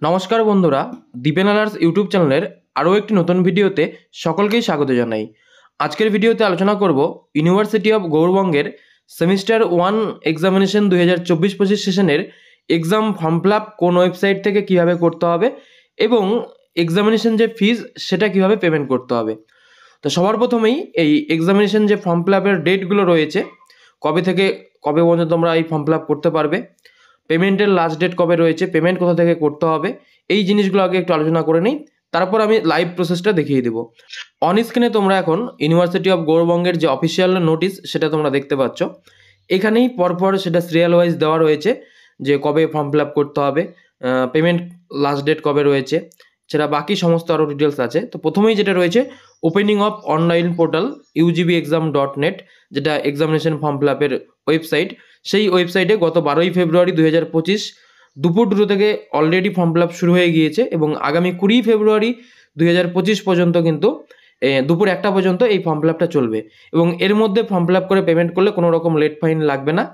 নমস্কার বন্ধুরা, দীপেন আলার্স ইউটিউব চ্যানেলের আরও একটি নতুন ভিডিওতে সকলকেই স্বাগত জানাই। আজকের ভিডিওতে আলোচনা করব ইউনিভার্সিটি অফ গৌড়বঙ্গের সেমিস্টার 1 এক্সামিনেশন 2024-25 সেশনের এক্সাম ফর্ম ফিল আপ কোন ওয়েবসাইট থেকে কিভাবে করতে হবে এবং এক্সামিনেশন যে ফিজ সেটা কিভাবে পেমেন্ট করতে হবে। তো সবার প্রথমেই এই এক্সামিনেশন যে ফর্ম ফিল আপের ডেটগুলো রয়েছে, কবে থেকে কবে পর্যন্ত তোমরা এই ফর্ম ফিল আপ করতে পারবে, পেমেন্টের লাস্ট ডেট কবে রয়েছে, পেমেন্ট কোথা থেকে করতে হবে, এই জিনিসগুলো আগে একটু আলোচনা করে নিই, তারপর আমি লাইভ প্রসেসটা দেখিয়ে দেবো। অন স্ক্রিনে তোমরা এখন ইউনিভার্সিটি অফ গৌড়বঙ্গের যে অফিসিয়াল নোটিশ সেটা তোমরা দেখতে পাচ্ছ। এখানেই পরপর সেটা সিরিয়াল ওয়াইজ দেওয়া রয়েছে যে কবে ফর্ম ফিল আপ করতে হবে, পেমেন্ট লাস্ট ডেট কবে রয়েছে, সেটা বাকি সমস্ত আরও ডিটেলস আছে। তো প্রথমেই যেটা রয়েছে opening of online portal ugvexam.net, যেটা এক্সামিনেশন ফর্ম ফিল আপের ওয়েবসাইট। সেই ওয়েবসাইটে গত 12ই ফেব্রুয়ারি 2025 দুপুর 2টো থেকে অলরেডি ফর্ম ফিল আপ শুরু হয়ে গিয়েছে এবং আগামী 20 ফেব্রুয়ারি 2025 পর্যন্ত কিন্তু দুপুর 1টা পর্যন্ত এই ফর্ম ফিল আপটা চলবে এবং এর মধ্যে ফর্ম ফিল আপ করে পেমেন্ট করলে কোনো রকম লেট ফাইন লাগবে না।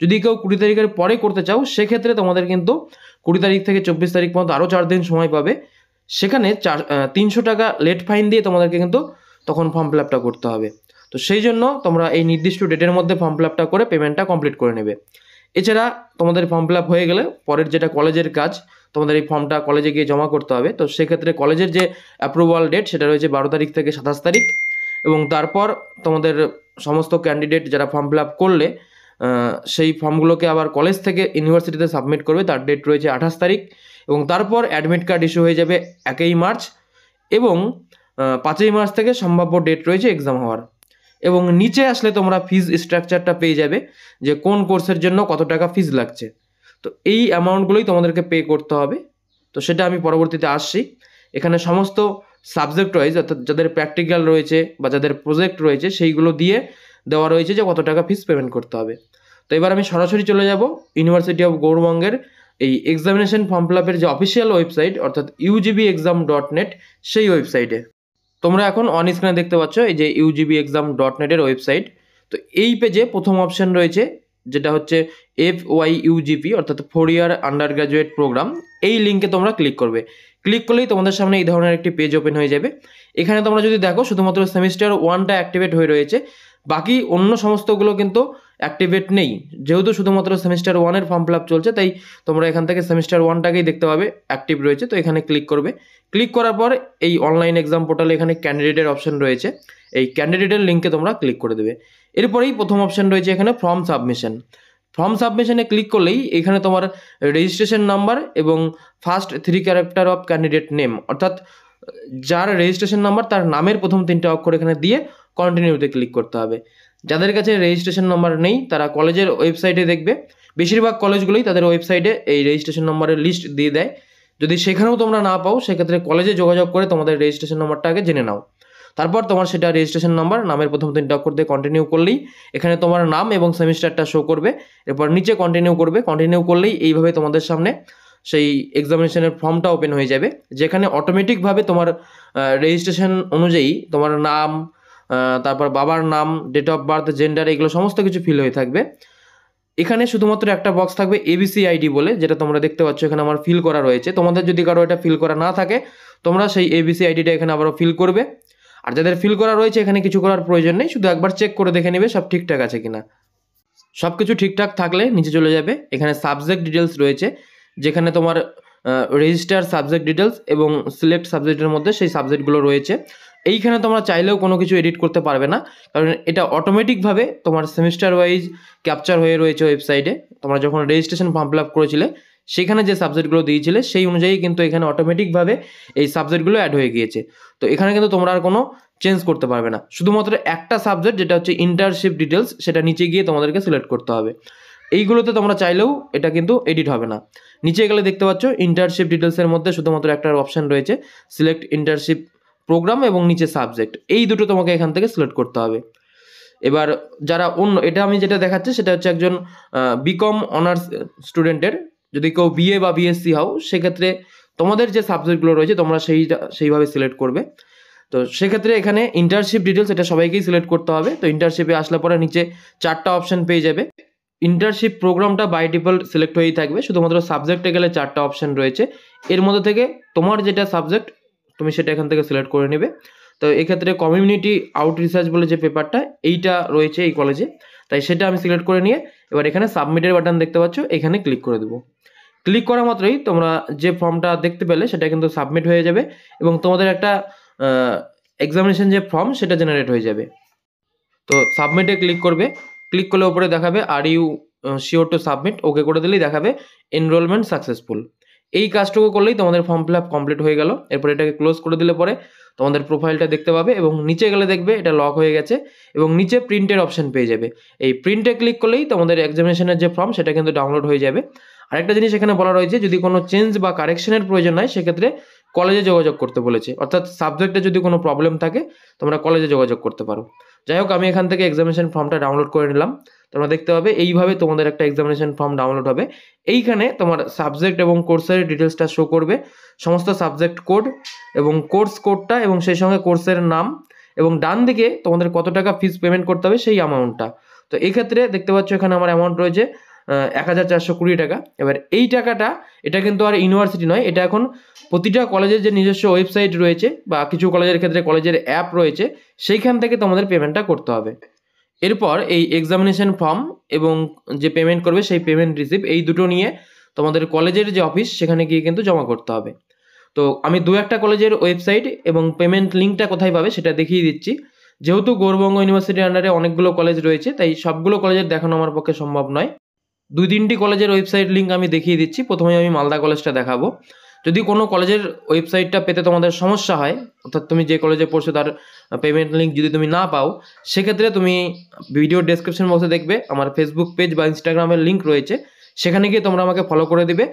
যদি কেউ 20 তারিখের পরে করতে চাও সেক্ষেত্রে তোমাদের কিন্তু 20 তারিখ থেকে 24 তারিখ পর্যন্ত আরও 4 দিন সময় পাবে। সেখানে 300 টাকা লেট ফাইন দিয়ে তোমাদেরকে কিন্তু তখন ফর্ম ফিল আপটা করতে হবে। তো সেই জন্য তোমরা এই নির্দিষ্ট ডেটের মধ্যে ফর্ম ফিল আপটা করে পেমেন্টটা কমপ্লিট করে নেবে। এছাড়া তোমাদের ফর্ম ফিল আপ হয়ে গেলে পরের যেটা কলেজের কাজ, তোমাদের এই ফর্মটা কলেজে গিয়ে জমা করতে হবে। তো সেক্ষেত্রে কলেজের যে অ্যাপ্রুভাল ডেট সেটা রয়েছে 12 তারিখ থেকে 27 তারিখ এবং তারপর তোমাদের সমস্ত ক্যান্ডিডেট যারা ফর্ম ফিল আপ করলে সেই ফর্মগুলোকে আবার কলেজ থেকে ইউনিভার্সিটিতে সাবমিট করবে, তার ডেট রয়েছে 28 তারিখ এবং তারপর অ্যাডমিট কার্ড ইস্যু হয়ে যাবে 1ই মার্চ এবং 5ই মার্চ থেকে সম্ভাব্য ডেট রয়েছে এক্সাম হওয়ার। এবং নিচে আসলে তোমরা ফিজ স্ট্রাকচারটা পেয়ে যাবে যে কোন কোর্সের জন্য কত টাকা ফিজ লাগছে। তো এই অ্যামাউন্টগুলোই তোমাদেরকে পে করতে হবে। তো সেটা আমি পরবর্তীতে আসছি। এখানে সমস্ত সাবজেক্ট ওয়াইজ, অর্থাৎ যাদের প্র্যাকটিক্যাল রয়েছে বা যাদের প্রজেক্ট রয়েছে সেইগুলো দিয়ে দেওয়া রয়েছে যে কত টাকা ফিজ পেমেন্ট করতে হবে। তো এবার আমি সরাসরি চলে যাব ইউনিভার্সিটি অফ গৌড়বঙ্গের এই এক্সামিনেশন ফর্ম ফিল আপের যে অফিসিয়াল ওয়েবসাইট অর্থাৎ ugvexam.net সেই ওয়েবসাইটে। তোমরা এখন অন স্ক্রিনে দেখতে পাচ্ছ এই যে ugvexam.net এর ওয়েবসাইট। তো এই পেজে প্রথম অপশন রয়েছে যেটা হচ্ছে FYUGP অর্থাৎ 4 ইয়ার আন্ডার গ্র্যাজুয়েট প্রোগ্রাম। এই লিঙ্কে তোমরা ক্লিক করবে। ক্লিক করলেই তোমাদের সামনে এই ধরনের একটি পেজ ওপেন হয়ে যাবে। এখানে তোমরা যদি দেখো শুধুমাত্র সেমিস্টার 1টা অ্যাক্টিভেট হয়ে রয়েছে, বাকি অন্য সমস্তগুলো কিন্তু অ্যাক্টিভেট নেই। যেহেতু শুধুমাত্র সেমিস্টার 1-এর ফর্ম ফিল আপ চলছে তাই তোমরা এখান থেকে সেমিস্টার 1টাকেই দেখতে পাবে অ্যাক্টিভ রয়েছে। তো এখানে ক্লিক করবে। ক্লিক করার পর এই অনলাইন এক্সাম পোর্টালে এখানে ক্যান্ডিডেটের অপশন রয়েছে, এই ক্যান্ডিডেটের লিঙ্কে তোমরা ক্লিক করে দেবে। এরপরেই প্রথম অপশন রয়েছে এখানে ফর্ম সাবমিশন। ফর্ম সাবমিশনে ক্লিক করলেই এখানে তোমার রেজিস্ট্রেশন নাম্বার এবং first 3 character of candidate name, অর্থাৎ যার রেজিস্ট্রেশন নাম্বার তার নামের প্রথম 3টে অক্ষর এখানে দিয়ে কন্টিনিউতে ক্লিক করতে হবে। যাদের কাছে রেজিস্ট্রেশন নাম্বার নেই তারা কলেজের ওয়েবসাইটে দেখবে, বেশিরভাগ কলেজগুলোই তাদের ওয়েবসাইটে এই রেজিস্ট্রেশন নাম্বারের লিস্ট দিয়ে দেয়। যদি সেখানেও তোমরা না পাও সেক্ষেত্রে কলেজে যোগাযোগ করে তোমাদের রেজিস্ট্রেশন নাম্বারটা আগে জেনে নাও। তারপর তোমার সেটা রেজিস্ট্রেশন নাম্বার নামের প্রথম 3টে অক্ষর দিয়ে কন্টিনিউ করলেই এখানে তোমার নাম এবং সেমিস্টারটা শো করবে। এরপর নিচে কন্টিনিউ করবে। কন্টিনিউ করলেই এইভাবে তোমাদের সামনে সেই এক্সামিনেশনের ফর্মটা ওপেন হয়ে যাবে, যেখানে অটোমেটিকভাবে তোমার রেজিস্ট্রেশন অনুযায়ী তোমার নাম, তারপর বাবার নাম, ডেট অফ বার্থ, জেন্ডার, এগুলো সমস্ত কিছু ফিল হয়ে থাকবে। এখানে শুধুমাত্র একটা বক্স থাকবে ABC আইডি বলে, যেটা তোমরা দেখতে পাচ্ছ এখানে আমার ফিল করা রয়েছে। তোমাদের যদি কারো এটা ফিল করা না থাকে তোমরা সেই ABC আইডিটা এখানে আবারও ফিল করবে। আর যাদের ফিল করা রয়েছে এখানে কিছু করার প্রয়োজন নেই, শুধু একবার চেক করে দেখে নেবে সব ঠিকঠাক আছে কিনা। সব কিছু ঠিকঠাক থাকলে নিচে চলে যাবে। এখানে সাবজেক্ট ডিটেলস রয়েছে, যেখানে তোমার রেজিস্টার সাবজেক্ট ডিটেলস এবং সিলেক্ট সাবজেক্টের মধ্যে সেই সাবজেক্টগুলো রয়েছে। এইখানে তোমরা চাইলেও কোনো কিছু এডিট করতে পারবে না, কারণ এটা অটোমেটিকভাবে তোমার সেমিস্টার ওয়াইজ ক্যাপচার হয়ে রয়েছে ওয়েবসাইটে। তোমরা যখন রেজিস্ট্রেশন ফর্ম ফিল আপ করেছিলে সেখানে যে সাবজেক্টগুলো দিয়েছিলে সেই অনুযায়ী কিন্তু এখানে অটোমেটিকভাবে এই সাবজেক্টগুলো অ্যাড হয়ে গিয়েছে। তো এখানে কিন্তু তোমরা আর কোনো চেঞ্জ করতে পারবে না। শুধুমাত্র একটা সাবজেক্ট যেটা হচ্ছে ইন্টার্নশিপ ডিটেলস, সেটা নিচে গিয়ে তোমাদেরকে সিলেক্ট করতে হবে। এইগুলোতে তোমরা চাইলেও এটা কিন্তু এডিট হবে না। নিচে গেলে দেখতে পাচ্ছ ইন্টার্নশিপ ডিটেলসের মধ্যে শুধুমাত্র একটা অপশন রয়েছে সিলেক্ট ইন্টার্নশিপ প্রোগ্রাম এবং নিচে সাবজেক্ট, এই দুটো তোমাকে এখান থেকে সিলেক্ট করতে হবে। এবার যারা অন্য, এটা আমি যেটা দেখাচ্ছি সেটা হচ্ছে একজন বিকম অনার্স স্টুডেন্টের। যদি কেউ BA বা BSc হও সেক্ষেত্রে তোমাদের যে সাবজেক্টগুলো রয়েছে তোমরা সেইভাবে সিলেক্ট করবে। তো সেক্ষেত্রে এখানে ইন্টার্নশিপ ডিটেলস এটা সবাইকেই সিলেক্ট করতে হবে। তো ইন্টার্নশিপে আসলে পরে নিচে 4টা অপশন পেয়ে যাবে। ইন্টার্নশিপ প্রোগ্রামটা বাই ডিফল্ট সিলেক্ট হয়েই থাকবে, শুধুমাত্র সাবজেক্টে গেলে 4টা অপশন রয়েছে, এর মধ্যে থেকে তোমার যেটা সাবজেক্ট তুমি সেটা এখান থেকে সিলেক্ট করে নেবে। তো এক্ষেত্রে কমিউনিটি আউট রিসার্চ বলে যে পেপারটা এইটা রয়েছে এই কলেজে, তাই সেটা আমি সিলেক্ট করে নিয়ে এবার এখানে সাবমিটের বাটন দেখতে পাচ্ছ, এখানে ক্লিক করে দেবো। ক্লিক করা মাত্রই তোমরা যে ফর্মটা দেখতে পেলে সেটা কিন্তু সাবমিট হয়ে যাবে এবং তোমাদের একটা এক্সামিনেশন যে ফর্ম সেটা জেনারেট হয়ে যাবে। তো সাবমিটে ক্লিক করবে, ক্লিক করলে উপরে দেখাবে are you sure to submit, okay করে দিলেই দেখাবে এনরোলমেন্ট সাকসেসফুল। এই কাজটুকু করলেই তোমাদের ফর্ম ফিল আপ কমপ্লিট হয়ে গেল। এরপর এটাকে ক্লোজ করে দিলে পরে তোমাদের প্রোফাইলটা দেখতে পাবে এবং নিচে গেলে দেখবে এটা লক হয়ে গেছে এবং নিচে প্রিন্টের অপশন পেয়ে যাবে। এই প্রিন্টে ক্লিক করলেই তোমাদের এক্সামিনেশনের যে ফর্ম সেটা কিন্তু ডাউনলোড হয়ে যাবে। আরেকটা জিনিস এখানে বলা রয়েছে, যদি কোনো চেঞ্জ বা কারেকশনের প্রয়োজন হয় সেক্ষেত্রে কলেজে যোগাযোগ করতে বলেছে, অর্থাৎ সাবজেক্টে যদি কোনো প্রবলেম থাকে তোমরা কলেজে যোগাযোগ করতে পারো। যাই হোক, আমি এখান থেকে এক্সামিনেশন ফর্মটা ডাউনলোড করে নিলাম। তোমরা দেখতে পাবে এইভাবে তোমাদের একটা এক্সামিনেশন ফর্ম ডাউনলোড হবে। এইখানে তোমার সাবজেক্ট এবং কোর্সের ডিটেলসটা শো করবে, সমস্ত সাবজেক্ট কোড এবং কোর্স কোডটা এবং সেই সঙ্গে কোর্সের নাম, এবং ডান দিকে তোমাদের কত টাকা ফিস পেমেন্ট করতে হবে সেই অ্যামাউন্টটা। তো এই ক্ষেত্রে দেখতে পাচ্ছ এখানে আমার অ্যামাউন্ট রয়েছে 1420 টাকা। এবার এই টাকাটা এটা কিন্তু আর ইউনিভার্সিটি নয়, এটা এখন প্রতিটা কলেজের যে নিজস্ব ওয়েবসাইট রয়েছে বা কিছু কলেজের ক্ষেত্রে কলেজের অ্যাপ রয়েছে সেইখান থেকে তোমাদের পেমেন্টটা করতে হবে। এরপর এই এক্সামিনেশন ফর্ম এবং যে পেমেন্ট করবে সেই পেমেন্ট রিসিপ্ট এই দুটো নিয়ে তোমাদের কলেজের যে অফিস সেখানে গিয়ে কিন্তু জমা করতে হবে। তো আমি দু একটা কলেজের ওয়েবসাইট এবং পেমেন্ট লিঙ্কটা কোথায় পাবে সেটা দেখিয়ে দিচ্ছি। যেহেতু গৌড়বঙ্গ ইউনিভার্সিটির আন্ডারে অনেকগুলো কলেজ রয়েছে তাই সবগুলো কলেজের দেখানো আমার পক্ষে সম্ভব নয়। 2-3টি কলেজের ওয়েবসাইট লিঙ্ক আমি দেখিয়ে দিচ্ছি। প্রথমে আমি মালদা কলেজটা দেখাবো। যদি কোনো কলেজের ওয়েবসাইটটা পেতে তোমাদের সমস্যা হয়, অর্থাৎ তুমি যে কলেজে পড়ছো তার পেমেন্ট লিঙ্ক যদি তুমি না পাও, সেক্ষেত্রে তুমি ভিডিও ডেসক্রিপশন বক্সে দেখবে আমার ফেসবুক পেজ বা ইনস্টাগ্রামের লিঙ্ক রয়েছে, সেখানে গিয়ে তোমরা আমাকে ফলো করে দিবে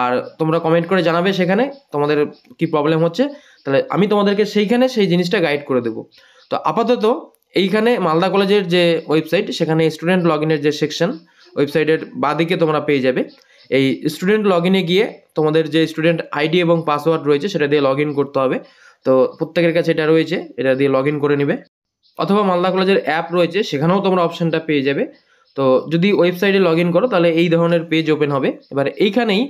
আর তোমরা কমেন্ট করে জানাবে সেখানে তোমাদের কি প্রবলেম হচ্ছে, তাহলে আমি তোমাদেরকে সেইখানে সেই জিনিসটা গাইড করে দেবো। তো আপাতত এইখানে মালদা কলেজের যে ওয়েবসাইট সেখানে স্টুডেন্ট লগ ইনের যে সেকশন ওয়েবসাইটের বাঁদিকে তোমরা পেয়ে যাবে। এই স্টুডেন্ট লগ ইনে গিয়ে তোমাদের যে স্টুডেন্ট আইডি এবং পাসওয়ার্ড রয়েছে সেটা দিয়ে লগ ইন করতে হবে। তো প্রত্যেকের কাছে এটা রয়েছে, এটা দিয়ে লগ ইন করে নেবে। অথবা মালদা কলেজের অ্যাপ রয়েছে সেখানেও তোমরা অপশানটা পেয়ে যাবে। তো যদি ওয়েবসাইটে লগ ইন করো তাহলে এই ধরনের পেজ ওপেন হবে। এবার এইখানেই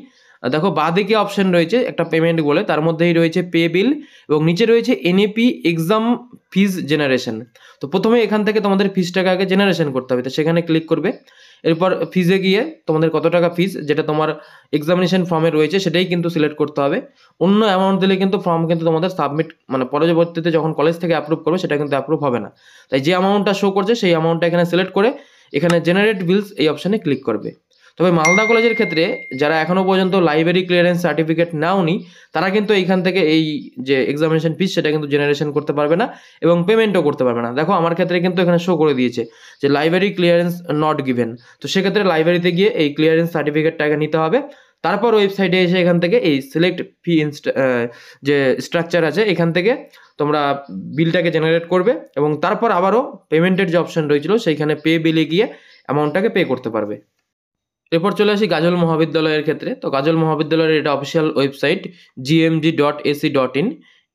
দেখো বাঁদিকে অপশান রয়েছে একটা পেমেন্ট বলে, তার মধ্যেই রয়েছে পে বিল এবং নিচে রয়েছে এনএপি এক্সাম ফিজ জেনারেশন। তো প্রথমে এখান থেকে তোমাদের ফিজটাকে আগে জেনারেশন করতে হবে, তো সেখানে ক্লিক করবে। এরপর ফিজে গিয়ে তোমাদের কত টাকা ফিজ যেটা তোমার এক্সামিনেশন ফর্মে রয়েছে সেটাই কিন্তু সিলেক্ট করতে হবে। অন্য অ্যামাউন্ট দিলে কিন্তু ফর্ম কিন্তু তোমাদের সাবমিট মানে পরবর্তীতে যখন কলেজ থেকে অ্যাপ্রুভ করবে সেটা কিন্তু অ্যাপ্রুভ হবে না। তাই যে অ্যামাউন্টটা শো করছে সেই অ্যামাউন্টটা এখানে সিলেক্ট করে এখানে জেনারেট বিলস এই অপশানে ক্লিক করবে। তবে মালদা কলেজের ক্ষেত্রে যারা এখনও পর্যন্ত লাইব্রেরি ক্লিয়ারেন্স সার্টিফিকেট নাওনি তারা কিন্তু এইখান থেকে এই যে এক্সামিনেশন ফিস সেটা কিন্তু জেনারেশন করতে পারবে না এবং পেমেন্টও করতে পারবে না। দেখো আমার ক্ষেত্রে কিন্তু এখানে শো করে দিয়েছে যে লাইব্রেরি ক্লিয়ারেন্স নট গিভেন। তো সেক্ষেত্রে লাইব্রেরিতে গিয়ে এই ক্লিয়ারেন্স সার্টিফিকেটটাকে নিতে হবে। তারপর ওয়েবসাইটে এসে এখান থেকে এই সিলেক্ট ফি যে স্ট্রাকচার আছে এখান থেকে তোমরা বিলটাকে জেনারেট করবে এবং তারপর আবারও পেমেন্টের যে অপশন রয়েছিল সেইখানে পে বিলে গিয়ে অ্যামাউন্টটাকে পে করতে পারবে। এরপর চলে আসি গাজল মহাবিদ্যালয়ের ক্ষেত্রে। তো গাজল মহাবিদ্যালয়ের এটা অফিসিয়াল ওয়েবসাইট gmg.ac.in।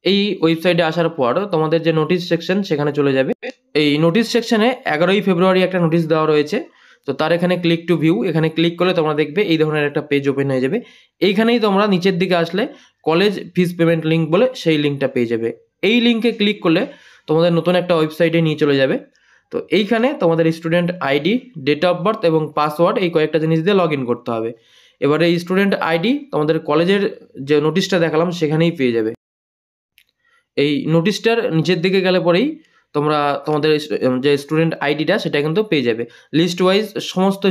এই ওয়েবসাইটে আসার পর তোমাদের যে নোটিশ সেকশন সেখানে চলে যাবে। এই নোটিশ সেকশনে 11ই ফেব্রুয়ারি একটা নোটিশ দেওয়া রয়েছে। তো তার এখানে ক্লিক টু ভিউ, এখানে ক্লিক করলে তোমরা দেখবে এই ধরনের একটা পেজ ওপেন হয়ে যাবে। এইখানেই তোমরা নিচের দিকে আসলে কলেজ ফিস পেমেন্ট লিঙ্ক বলে সেই লিঙ্কটা পেয়ে যাবে। এই লিঙ্কে ক্লিক করলে তোমাদের নতুন একটা ওয়েবসাইটে নিয়ে চলে যাবে। তো এইখানে তোমাদের student ID, date of birth এবং পাসওয়ার্ড এই কয়েকটা জিনিস দিয়ে লগ ইন করতে হবে। এবারে এই স্টুডেন্ট আইডি তোমাদের কলেজের যে নোটিশটা দেখালাম সেখানেই পেয়ে যাবে। এই নোটিশটার নিচের দিকে গেলে পরেই তোমরা তোমাদের যে স্টুডেন্ট আইডিটা সেটা কিন্তু পেয়ে যাবে। লিস্ট ওয়াইজ সমস্ত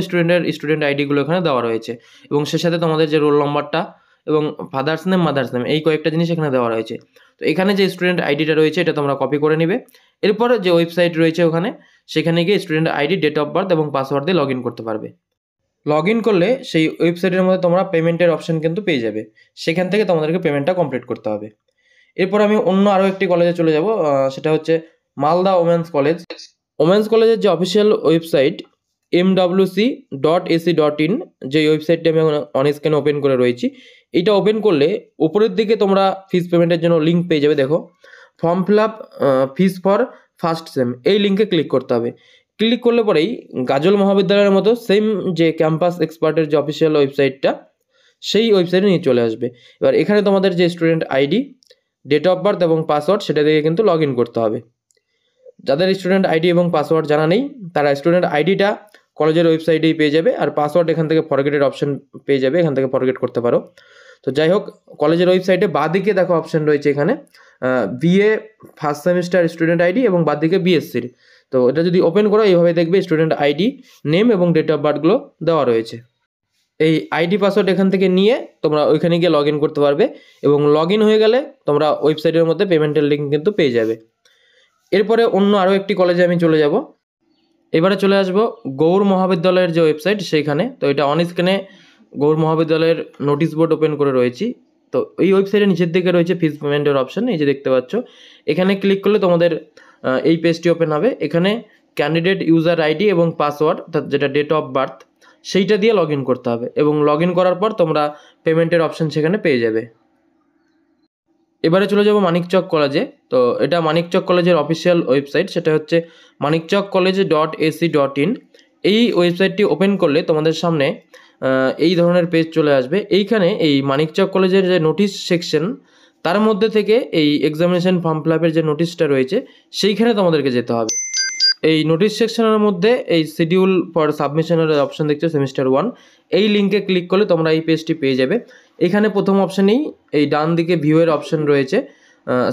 স্টুডেন্ট আইডিগুলো এখানে দেওয়া রয়েছে এবং সে সাথে তোমাদের যে রোল নম্বরটা এবং ফাদার্স নেম, মাদার্স নেম এই কয়েকটা জিনিস এখানে দেওয়া রয়েছে। তো এখানে যে স্টুডেন্ট আইডিটা রয়েছে এটা তোমরা কপি করে নেবে। এরপর যে ওয়েবসাইট রয়েছে ওখানে সেখানে গিয়ে student ID, date of birth এবং পাসওয়ার্ড দিয়ে লগ ইন করতে পারবে। লগ ইন করলে সেই ওয়েবসাইটের মধ্যে তোমরা পেমেন্টের অপশন কিন্তু পেয়ে যাবে, সেখান থেকে তোমাদেরকে পেমেন্টটা কমপ্লিট করতে হবে। এরপর আমি অন্য আরও একটি কলেজে চলে যাব, সেটা হচ্ছে মালদা ওমেন্স কলেজ। ওমেন্স কলেজের যে অফিসিয়াল ওয়েবসাইট mwc.ac.in, যে ওয়েবসাইটটি আমি অন স্ক্রিনে ওপেন করে রয়েছি, এইটা ওপেন করলে উপরের দিকে তোমরা ফিস পেমেন্টের জন্য লিঙ্ক পেয়ে যাবে। দেখো form fill up fees for first sem, এই লিঙ্কে ক্লিক করতে হবে। ক্লিক করলে পরেই গাজল মহাবিদ্যালয়ের মতো সেম যে ক্যাম্পাস এক্সপার্টের যে অফিসিয়াল ওয়েবসাইটটা সেই ওয়েবসাইটে নিয়ে চলে আসবে। এবার এখানে তোমাদের যে student ID, date of birth এবং পাসওয়ার্ড সেটা দিয়ে কিন্তু লগ ইন করতে হবে। যাদের স্টুডেন্ট আইডি এবং পাসওয়ার্ড জানা নেই তারা স্টুডেন্ট আইডিটা কলেজের ওয়েবসাইটেই পেয়ে যাবে, আর পাসওয়ার্ড এখান থেকে ফরগেটের অপশন পেয়ে যাবে, এখান থেকে ফরগেট করতে পারো। তো যাই হোক, কলেজের ওয়েবসাইটে বাঁদিকে দেখো অপশন রয়েছে এখানে BA first semester student ID এবং বাঁদিকে বিএসসির। তো এটা যদি ওপেন করো এইভাবে দেখবে স্টুডেন্ট আইডি, নেম এবং ডেট অফ বার্থগুলো দেওয়া রয়েছে। এই আইডি পাসওয়ার্ড এখান থেকে নিয়ে তোমরা ওইখানে গিয়ে লগ ইন করতে পারবে, এবং লগ ইন হয়ে গেলে তোমরা ওয়েবসাইটের মধ্যে পেমেন্টের লিঙ্ক কিন্তু পেয়ে যাবে। এরপরে অন্য আরও একটি কলেজে আমি চলে যাব। এবারে চলে আসবো গৌড় মহাবিদ্যালয়ের যে ওয়েবসাইট সেইখানে। তো এটা অন স্ক্রিনে গৌড় মহাবিদ্যালয়ের নোটিশ বোর্ড ওপেন করে রয়েছি। তো এই ওয়েবসাইটের নিচের দিকে রয়েছে ফিস পেমেন্টের অপশন, এই যে দেখতে পাচ্ছ। এখানে ক্লিক করলে তোমাদের এই পেজটি ওপেন হবে। এখানে ক্যান্ডিডেট ইউজার আইডি এবং পাসওয়ার্ড, যেটা ডেট অফ বার্থ, সেইটা দিয়ে লগ ইন করতে হবে, এবং লগ ইন করার পর তোমরা পেমেন্টের অপশন সেখানে পেয়ে যাবে। এবারে চলে যাব মানিকচক কলেজে। তো এটা মানিকচক কলেজের অফিসিয়াল ওয়েবসাইট, সেটা হচ্ছে manikchokcollege.ac.in। এই ওয়েবসাইটটি ওপেন করলে তোমাদের সামনে এই ধরনের পেজ চলে আসবে। এইখানে এই মানিকচক কলেজের যে নোটিশ সেকশন, তার মধ্যে থেকে এই এক্সামিনেশন ফর্ম ফিল আপের যে নোটিশটা রয়েছে সেইখানে তোমাদেরকে যেতে হবে। এই নোটিশ সেকশনের মধ্যে এই শিডিউল ফর সাবমিশনের অপশন দেখছো সেমিস্টার 1, এই লিঙ্কে ক্লিক করলে তোমরা এই পেজটি পেয়ে যাবে। এখানে প্রথম অপশানেই এই ডান দিকে ভিউয়ের অপশন রয়েছে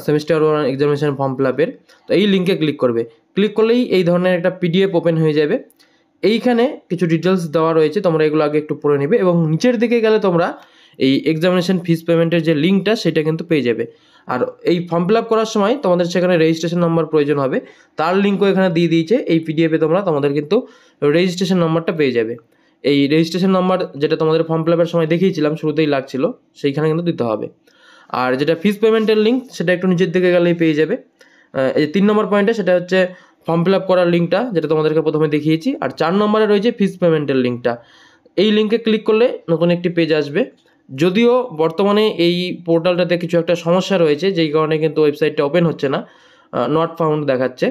সেমিস্টার 1 এক্সামিনেশন ফর্ম ফিল আপের। তো এই লিঙ্কে ক্লিক করবে, ক্লিক করলেই এই ধরনের একটা পিডিএফ ওপেন হয়ে যাবে। এইখানে কিছু ডিটেলস দেওয়া রয়েছে, তোমরা এগুলো আগে একটু পড়ে নেবে, এবং নিচের দিকে গেলে তোমরা এই এক্সামিনেশন ফিস পেমেন্টের যে লিঙ্কটা সেটা কিন্তু পেয়ে যাবে। আর এই ফর্ম ফিল আপ করার সময় তোমাদের সেখানে রেজিস্ট্রেশন নাম্বার প্রয়োজন হবে, তার লিঙ্কও এখানে দিয়ে দিয়েছে এই পিডিএফে। তোমাদের কিন্তু রেজিস্ট্রেশন নাম্বারটা পেয়ে যাবে। এই রেজিস্ট্রেশন নাম্বার যেটা তোমাদের ফর্ম ফিল আপের সময় দেখিয়েছিলাম, শুরুতেই লাগছিল, সেইখানে কিন্তু দিতে হবে। আর যেটা ফিস পেমেন্টের লিঙ্ক সেটা একটু নিচের দিকে গেলেই পেয়ে যাবে। এই 3 নম্বর পয়েন্টে সেটা হচ্ছে ফর্ম ফিল আপ করার লিঙ্কটা, যেটা তোমাদেরকে প্রথমে দেখিয়েছি। আর 4 নম্বরে রয়েছে ফিস পেমেন্টের লিঙ্কটা। এই লিঙ্কে ক্লিক করলে নতুন একটি পেজ আসবে। যদিও বর্তমানে এই পোর্টালটাতে কিছু একটা সমস্যা রয়েছে, যেই কারণে কিন্তু ওয়েবসাইটটা ওপেন হচ্ছে না, নট ফাউন্ড দেখাচ্ছে।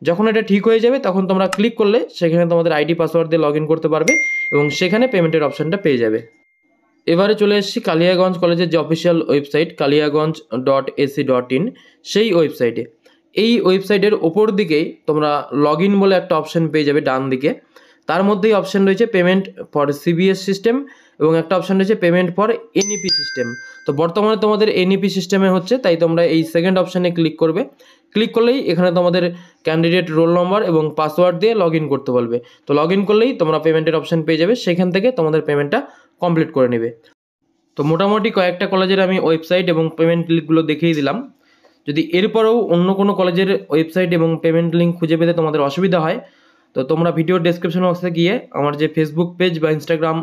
যখন এটা ঠিক হয়ে যাবে তখন তোমরা ক্লিক করলে সেখানে তোমাদের আইডি পাসওয়ার্ড দিয়ে লগ ইন করতে পারবে, এবং সেখানে পেমেন্টের অপশানটা পেয়ে যাবে। এবারে চলে এসেছি কালিয়াগঞ্জ কলেজের যে অফিসিয়াল ওয়েবসাইট kaliyaganj.ac.in, সেই ওয়েবসাইটে। এই ওয়েবসাইটের ওপর দিকেই তোমরা লগ ইন বলে একটা অপশান পেয়ে যাবে ডান দিকে। তার মধ্যেই অপশান রয়েছে পেমেন্ট ফর সিবিএস সিস্টেম, এবং একটা অপশান রয়েছে পেমেন্ট ফর এনইপি সিস্টেম। তো বর্তমানে তোমাদের এনইপি সিস্টেমে হচ্ছে, তাই তোমরা এই সেকেন্ড অপশানে ক্লিক করবে। ক্লিক করলেই এখানে তোমাদের ক্যান্ডিডেট রোল নম্বর এবং পাসওয়ার্ড দিয়ে লগ ইন করতে বলবে। তো লগ ইন করলেই তোমরা পেমেন্টের অপশান পেয়ে যাবে, সেখান থেকে তোমাদের পেমেন্টটা কমপ্লিট করে নেবে। তো মোটামুটি কয়েকটা কলেজের আমি ওয়েবসাইট এবং পেমেন্ট লিঙ্কগুলো দেখিয়ে দিলাম। যদি এরপরেও অন্য কোনো কলেজের ওয়েবসাইট এবং পেমেন্ট লিঙ্ক খুঁজে পেতে তোমাদের অসুবিধা হয়, তো তোমরা ভিডিওর ডেসক্রিপশন বক্সে গিয়ে আমার যে ফেসবুক পেজ বা ইনস্টাগ্রাম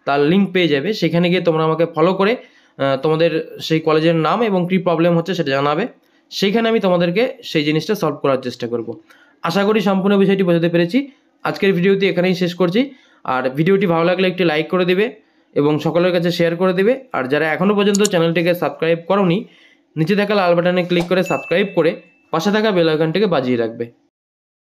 তার লিঙ্ক পেয়ে যাবে, সেখানে গিয়ে তোমরা আমাকে ফলো করে তোমাদের সেই কলেজের নাম এবং কী প্রবলেম হচ্ছে সেটা জানাবে। সেইখানে আমি তোমাদেরকে সেই জিনিসটা সলভ করার চেষ্টা করব। আশা করি সম্পূর্ণ বিষয়টি বোঝাতে পেরেছি। আজকের ভিডিওটি এখানেই শেষ করছি। আর ভিডিওটি ভালো লাগলে একটি লাইক করে দেবে এবং সকলের কাছে শেয়ার করে দেবে। আর যারা এখনও পর্যন্ত চ্যানেলটিকে সাবস্ক্রাইব করোনি, নিচে থাকা লাল বাটনে ক্লিক করে সাবস্ক্রাইব করে পাশে থাকা বেল আইকনটিকে বাজিয়ে রাখবে।